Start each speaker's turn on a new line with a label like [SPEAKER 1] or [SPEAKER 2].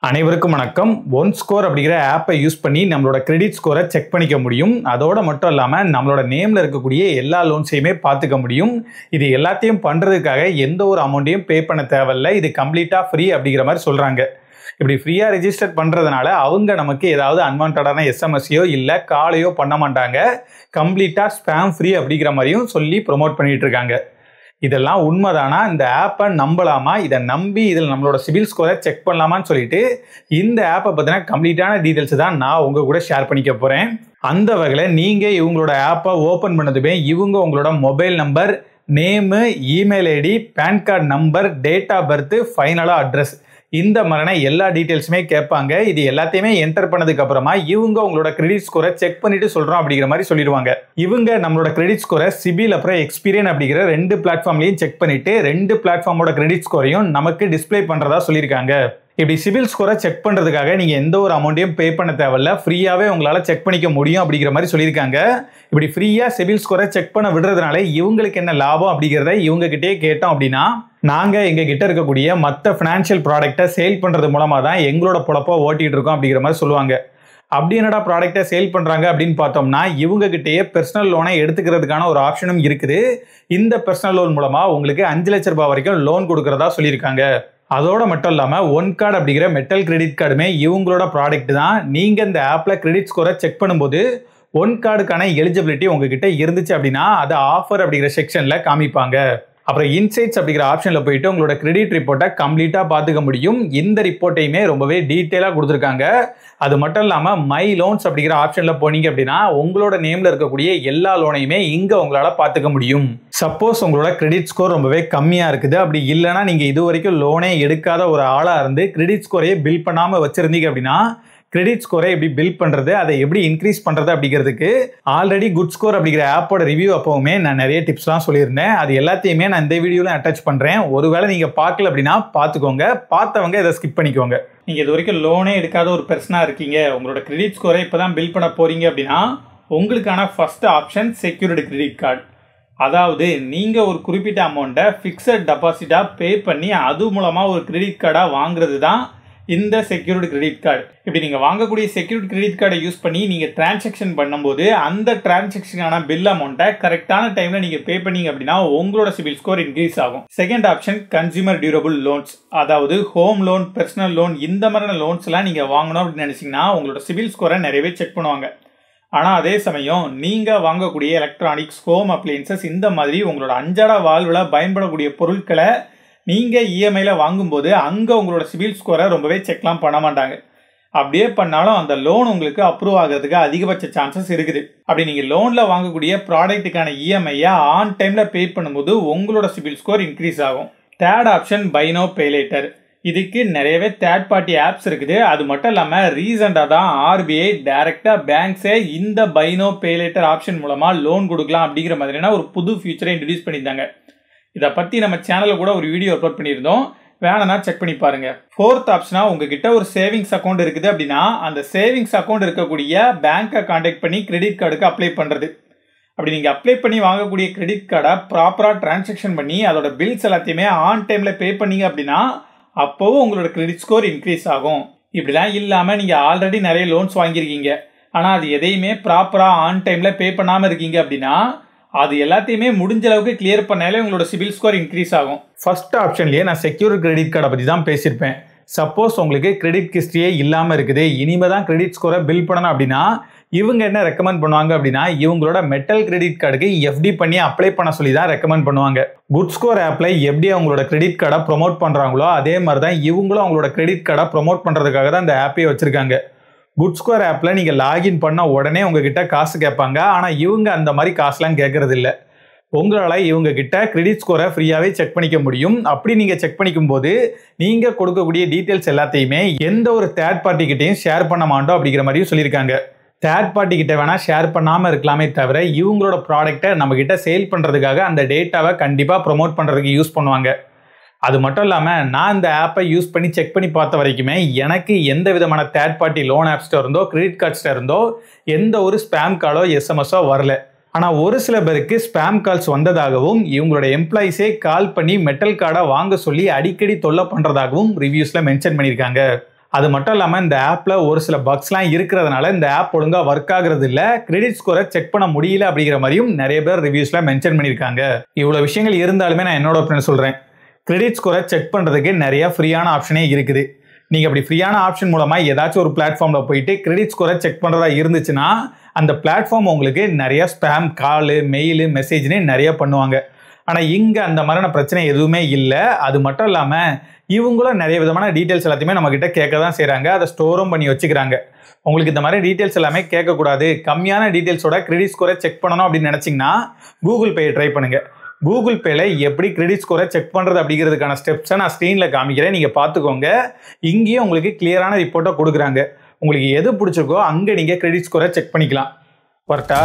[SPEAKER 1] அனைவருக்கும் வணக்கம். One score அப்படிங்கிற ஆப்பை யூஸ் பண்ணி நம்மளோட கிரெடிட் ஸ்கோரை செக் பண்ணிக்க முடியும். அதோட மட்டும் இல்லாமல் நம்மளோட நேமில் இருக்கக்கூடிய எல்லா லோன்ஸையுமே பார்த்துக்க முடியும். இது எல்லாத்தையும் பண்ணுறதுக்காக எந்த ஒரு அமௌண்ட்டையும் பே பண்ண தேவையில்லை. இது கம்ப்ளீட்டாக ஃப்ரீ அப்படிங்கிற மாதிரி சொல்கிறாங்க. இப்படி ஃப்ரீயாக ரெஜிஸ்டர் பண்ணுறதுனால அவங்க நமக்கு ஏதாவது அன்வான்டான எஸ்எம்எஸ்ஸையோ இல்லை காலையோ பண்ண மாட்டாங்க. கம்ப்ளீட்டாக ஸ்பேம் ஃப்ரீ அப்படிங்கிற மாதிரியும் சொல்லி ப்ரொமோட் பண்ணிகிட்டு இருக்காங்க. இதெல்லாம் உண்மைதானா, இந்த ஆப்பை நம்பலாமா, இதை நம்பி இதில் நம்மளோட சிபில் ஸ்கோரை செக் பண்ணலாமான்னு சொல்லிட்டு இந்த ஆப்பை பற்றின கம்ப்ளீட்டான டீட்டெயில்ஸ் தான் நான் உங்கள் கூட ஷேர் பண்ணிக்க போகிறேன். அந்த வகையில் நீங்கள் இவங்களோட ஆப்பை ஓப்பன் பண்ணதுமே இவங்க உங்களோட mobile number, name, email ID, PAN card number, date of birth, ஃபைனலாக அட்ரஸ், இந்த மாதிரியான எல்லா டீட்டெயில்ஸுமே கேட்பாங்க. இது எல்லாத்தையுமே என்டர் பண்ணதுக்கு அப்புறமா இவங்க உங்களோட கிரெடிட் ஸ்கோரை செக் பண்ணிட்டு சொல்றோம் அப்படிங்கிற மாதிரி சொல்லிடுவாங்க. இவங்க நம்மளோட கிரெடிட் ஸ்கோரை சிபில் அப்புறம் எக்ஸ்பீரியன் அப்படிங்கிற 2 பிளாட்ஃபார்ம்லையும் செக் பண்ணிட்டு 2 பிளாட்ஃபார்மோட கிரெடிட் ஸ்கோரையும் நமக்கு டிஸ்பிளே பண்றதா சொல்லியிருக்காங்க. இப்படி சிபில் ஸ்கோரை செக் பண்ணுறதுக்காக நீங்கள் எந்த ஒரு அமௌண்ட்டையும் பே பண்ண தேவையில்ல, ஃப்ரீயாகவே உங்களால் செக் பண்ணிக்க முடியும் அப்படிங்கிற மாதிரி சொல்லியிருக்காங்க. இப்படி ஃப்ரீயாக சிபில் ஸ்கோரை செக் பண்ண விடுறதுனால இவங்களுக்கு என்ன லாபம் அப்படிங்கிறத இவங்ககிட்டயே கேட்டோம் அப்படின்னா, நாங்கள் எங்ககிட்ட இருக்கக்கூடிய மற்ற ஃபினான்ஷியல் ப்ராடக்டை சேல் பண்ணுறது மூலமாக தான் எங்களோட பொழப்பை ஓட்டிகிட்டு இருக்கோம் அப்படிங்கிற மாதிரி சொல்லுவாங்க. அப்படி என்னடா ப்ராடக்டை சேல் பண்ணுறாங்க அப்படின்னு பார்த்தோம்னா, இவங்ககிட்டயே பர்சனல் லோனை எடுத்துக்கிறதுக்கான ஒரு ஆப்ஷனும் இருக்குது. இந்த பர்சனல் லோன் மூலமாக உங்களுக்கு 5 லட்ச ரூபாய் வரைக்கும் லோன் கொடுக்குறதா சொல்லியிருக்காங்க. அதோட மட்டும் இல்லாமல் ஒன் கார்டு அப்படிங்கிற மெட்டல் கிரெடிட் கார்டுமே இவங்களோட ப்ராடக்ட் தான். நீங்கள் இந்த ஆப்பில் கிரெடிட் ஸ்கோரை செக் பண்ணும்போது ஒன் கார்டுக்கான எலிஜிபிலிட்டி உங்ககிட்ட இருந்துச்சு அப்படின்னா அதை ஆஃபர் அப்படிங்கிற செக்ஷனில் காமிப்பாங்க. அப்புறம் இன்சைட்ஸ் அப்படிங்கிற ஆப்ஷனில் போயிட்டு உங்களோட கிரெடிட் ரிப்போர்ட்டை கம்ப்ளீட்டாக பார்த்துக்க முடியும். இந்த ரிப்போர்ட்டையுமே ரொம்பவே டீட்டெயிலாக கொடுத்துருக்காங்க. அது மட்டும் இல்லாமல் மை லோன்ஸ் அப்படிங்கிற ஆப்ஷனில் போனீங்க அப்படின்னா உங்களோட நேமில் இருக்கக்கூடிய எல்லா லோனையுமே இங்கே உங்களால் பார்த்துக்க முடியும். சப்போஸ் உங்களோட கிரெடிட் ஸ்கோர் ரொம்பவே கம்மியாக இருக்குது, அப்படி இல்லைனா நீங்கள் இது வரைக்கும் லோனே எடுக்காத ஒரு ஆளாக இருந்து கிரெடிட் ஸ்கோரையே பில் பண்ணாமல் வச்சுருந்தீங்க அப்படின்னா கிரெடிட் ஸ்கோரை எப்படி பில் பண்ணுறது, அதை எப்படி இன்க்ரீஸ் பண்ணுறது அப்படிங்கிறதுக்கு ஆல்ரெடி குட் ஸ்கோர் அப்படிங்கிற ஆப்போட ரிவ்யூ அப்போவுமே நான் நிறைய டிப்ஸ்லாம் சொல்லியிருந்தேன். அது எல்லாத்தையுமே நான் இந்த வீடியோவில் அட்டாச் பண்ணுறேன். ஒருவேளை நீங்கள் பார்க்கல அப்படின்னா பார்த்துக்கோங்க, பார்த்தவங்க இதை ஸ்கிப் பண்ணிக்கோங்க. நீங்கள் இது வரைக்கும் லோனே எடுக்காத ஒரு பர்சனாக இருக்கீங்க, உங்களோட கிரெடிட் ஸ்கோரை இப்போ தான் பில் பண்ண போகிறீங்க அப்படின்னா உங்களுக்கான first option secured credit card. அதாவது நீங்கள் ஒரு குறிப்பிட்ட அமௌண்ட்டை ஃபிக்ஸட் டெபாசிட்டாக பே பண்ணி அது மூலமாக ஒரு கிரெடிட் கார்டாக வாங்குறது தான் இந்த செக்யூர்டு கிரெடிட் கார்டு. இப்படி நீங்கள் வாங்கக்கூடிய செக்யூர்டு கிரெடிட் கார்டை யூஸ் பண்ணி நீங்கள் டிரான்சாக்ஷன் பண்ணும்போது அந்த டிரான்சாக்ஷனான பில் அமௌண்ட்டை கரெக்டான டைமில் நீங்கள் பே பண்ணீங்க அப்படின்னா உங்களோட சிபில் ஸ்கோர் இன்க்ரீஸ் ஆகும். Second option consumer durable loans. அதாவது ஹோம் லோன், பர்சனல் லோன், இந்த மாதிரியான லோன்ஸ்லாம் நீங்கள் வாங்கணும் அப்படின்னு நினச்சிங்கன்னா உங்களோட சிபில் ஸ்கோரை நிறையவே செக் பண்ணுவாங்க. ஆனால் அதே சமயம் நீங்கள் வாங்கக்கூடிய எலக்ட்ரானிக்ஸ், ஹோம் அப்ளையன்சஸ், இந்த மாதிரி உங்களோட அன்றாட வாழ்வில் பயன்படக்கூடிய பொருட்களை நீங்கள் இஎம்ஐயில் வாங்கும்போது அங்கே உங்களோட சிபில் ஸ்கோரை ரொம்பவே செக்லாம் பண்ண மாட்டாங்க. அப்படியே பண்ணாலும் அந்த லோன் உங்களுக்கு அப்ரூவ் ஆகிறதுக்கு அதிகபட்ச சான்சஸ் இருக்குது. அப்படி நீங்கள் லோனில் வாங்கக்கூடிய ப்ராடக்ட்டுக்கான இஎம்ஐயை ஆன் டைமில் பே பண்ணும்போது உங்களோட சிபில் ஸ்கோர் இன்க்ரீஸ் ஆகும். Third option buy now pay later. இதுக்கு நிறையவே தேர்ட் பார்ட்டி ஆப்ஸ் இருக்குது. அது மட்டும் இல்லாமல் ரீசெண்டாக தான் ஆர்பிஐ டைரெக்டாக பேங்க்ஸே இந்த buy now pay later option மூலமாக லோன் கொடுக்கலாம் அப்படிங்கிற மாதிரியான ஒரு புது ஃபியூச்சரை இன்ட்ரடியூஸ் பண்ணியிருந்தாங்க. இதை பற்றி நம்ம சேனலில் கூட ஒரு வீடியோ அப்லோட் பண்ணியிருந்தோம், வேணும்னா செக் பண்ணி பாருங்க. ஃபோர்த் ஆப்ஷனாக உங்ககிட்ட ஒரு சேவிங்ஸ் அக்கௌண்ட் இருக்குது அப்படின்னா அந்த சேவிங்ஸ் அக்கௌண்ட் இருக்கக்கூடிய பேங்க்கை கான்டாக்ட் பண்ணி கிரெடிட் கார்டுக்கு அப்ளை பண்ணுறது. அப்படி நீங்கள் அப்ளை பண்ணி வாங்கக்கூடிய கிரெடிட் கார்டை ப்ராப்பராக டிரான்சாக்ஷன் பண்ணி அதோட பில்ஸ் எல்லாத்தையுமே ஆன் டைமில் பே பண்ணீங்க அப்படின்னா அப்போவும் உங்களோட கிரெடிட் ஸ்கோர் இன்க்ரீஸ் ஆகும். இப்படிலாம் இல்லாமல் நீங்கள் ஆல்ரெடி நிறைய லோன்ஸ் வாங்கியிருக்கீங்க, ஆனால் அது எதையுமே ப்ராப்பராக ஆன் டைமில் பே பண்ணாமல் இருக்கீங்க அப்படின்னா அது எல்லாத்தையுமே முடிஞ்ச அளவுக்கு கிளியர் பண்ணாலே உங்களோட சிபில் ஸ்கோர் இன்க்ரீஸ் ஆகும். ஃபர்ஸ்ட் ஆப்ஷன்லேயே நான் செக்யூர் கிரெடிட் கார்டை பற்றி தான் பேசியிருப்பேன். சப்போஸ் உங்களுக்கு கிரெடிட் ஹிஸ்ட்ரியே இல்லாமல் இருக்குது, இனிமேல் தான் கிரெடிட் ஸ்கோரை பில் பண்ணணும் அப்படின்னா இவங்க என்ன ரெக்கமெண்ட் பண்ணுவாங்க அப்படின்னா இவங்களோட மெட்டல் கிரெடிட் கார்டுக்கு எஃப்டி பண்ணி அப்ளை பண்ண சொல்லி தான் ரெக்கமெண்ட் பண்ணுவாங்க. குட் ஸ்கோர் ஆப்பில் எப்படி அவங்களோட கிரெடிட் கார்டை ப்ரொமோட் பண்ணுறாங்களோ அதே மாதிரி தான் இவங்களும் அவங்களோட கிரெடிட் கார்டை ப்ரொமோட் பண்ணுறதுக்காக தான் இந்த ஆப்பே வச்சுருக்காங்க. குட் ஸ்கோர் ஆப்பில் நீங்கள் லாகின் பண்ண உடனே உங்ககிட்ட காசு கேட்பாங்க. ஆனால் இவங்க அந்த மாதிரி காசுலாம் கேட்கறது இல்லை. உங்களால் இவங்க கிட்ட கிரெடிட் ஸ்கோரை ஃப்ரீயாகவே செக் பண்ணிக்க முடியும். அப்படி நீங்கள் செக் பண்ணிக்கும் போது நீங்கள் கொடுக்கக்கூடிய டீட்டெயில்ஸ் எல்லாத்தையுமே எந்த ஒரு தேர்ட் பார்ட்டி கிட்டையும் ஷேர் பண்ண மாட்டோம் அப்படிங்கிற மாதிரியும் சொல்லியிருக்காங்க. தேர்ட் பார்ட்டி கிட்ட வேணால் ஷேர் பண்ணாமல் இருக்கலாமே தவிர இவங்களோட ப்ராடக்டை நம்மக்கிட்ட சேல் பண்ணுறதுக்காக அந்த டேட்டாவை கண்டிப்பாக ப்ரொமோட் பண்ணுறதுக்கு யூஸ் பண்ணுவாங்க. அது மட்டும் இல்லாமல் நான் இந்த ஆப்பை யூஸ் பண்ணி செக் பண்ணி பார்த்த வரைக்குமே எனக்கு எந்த விதமான தேர்ட் பார்ட்டி லோன் ஆப்ஸ்ட இருந்தோ கிரெடிட் கார்ட்ஸ்ட இருந்தோ எந்த ஒரு ஸ்பேம் காலோ எஸ்எம்எஸோ வரல. ஆனால் ஒரு சில பேருக்கு ஸ்பேம் கால்ஸ் வந்ததாகவும் இவங்களோட எம்ப்ளாயிஸே கால் பண்ணி மெட்டல் கார்டை வாங்க சொல்லி அடிக்கடி தொல்லை பண்ணுறதாகவும் ரிவ்யூஸில் மென்ஷன் பண்ணியிருக்காங்க. அது மட்டும் இல்லாமல் இந்த ஆப்பில் ஒரு சில பக்ஸ்லாம் இருக்கிறதுனால இந்த ஆப் ஒழுங்காக ஒர்க் ஆகுறது இல்லை, கிரெடிட் ஸ்கோரை செக் பண்ண முடியல அப்படிங்கிற மாதிரியும் நிறைய பேர் ரிவ்யூஸில் மென்ஷன் பண்ணியிருக்காங்க. இவ்வளோ விஷயங்கள் இருந்தாலுமே நான் என்னோட ஒப்பீனியன் சொல்கிறேன். கிரெடிட் ஸ்கோரை செக் பண்ணுறதுக்கு நிறைய ஃப்ரீயான ஆப்ஷனே இருக்குது. நீங்கள் அப்படி ஃப்ரீயான ஆப்ஷன் மூலமாக ஏதாச்சும் ஒரு பிளாட்ஃபார்மில் போயிட்டு கிரெடிட் ஸ்கோரை செக் பண்ணுறதா இருந்துச்சுன்னா அந்த பிளாட்ஃபார்ம் உங்களுக்கு நிறைய ஸ்பேம் காலு, மெயிலு, மெசேஜ்னு நிறைய பண்ணுவாங்க. ஆனால் இங்கே அந்த மாதிரியான பிரச்சனை எதுவுமே இல்லை. அது மட்டும் இல்லாமல் இவங்களும் நிறைய விதமான டீட்டெயில்ஸ் எல்லாத்தையுமே நம்மக்கிட்ட கேட்க தான் செய்கிறாங்க, அதை ஸ்டோரும் பண்ணி வச்சுக்கிறாங்க. உங்களுக்கு இந்த மாதிரி டீட்டெயில்ஸ் எல்லாமே கேட்கக்கூடாது, கம்மியான டீட்டெயில்ஸோட கிரெடிட் ஸ்கோரை செக் பண்ணணும் அப்படின்னு நினச்சிங்கன்னா கூகுள் பேயை ட்ரை பண்ணுங்கள். கூகுள் பேல எப்படி கிரெடிட் ஸ்கோரை செக் பண்ணுறது அப்படிங்கிறதுக்கான ஸ்டெப்ஸை நான் ஸ்க்ரீனில் காமிக்கிறேன், நீங்கள் பார்த்துக்கோங்க. இங்கேயும் உங்களுக்கு கிளியரான ரிப்போர்ட்டை கொடுக்குறாங்க. உங்களுக்கு எது பிடிச்சிருக்கோ அங்கே நீங்கள் கிரெடிட் ஸ்கோரை செக் பண்ணிக்கலாம். கரெக்டா?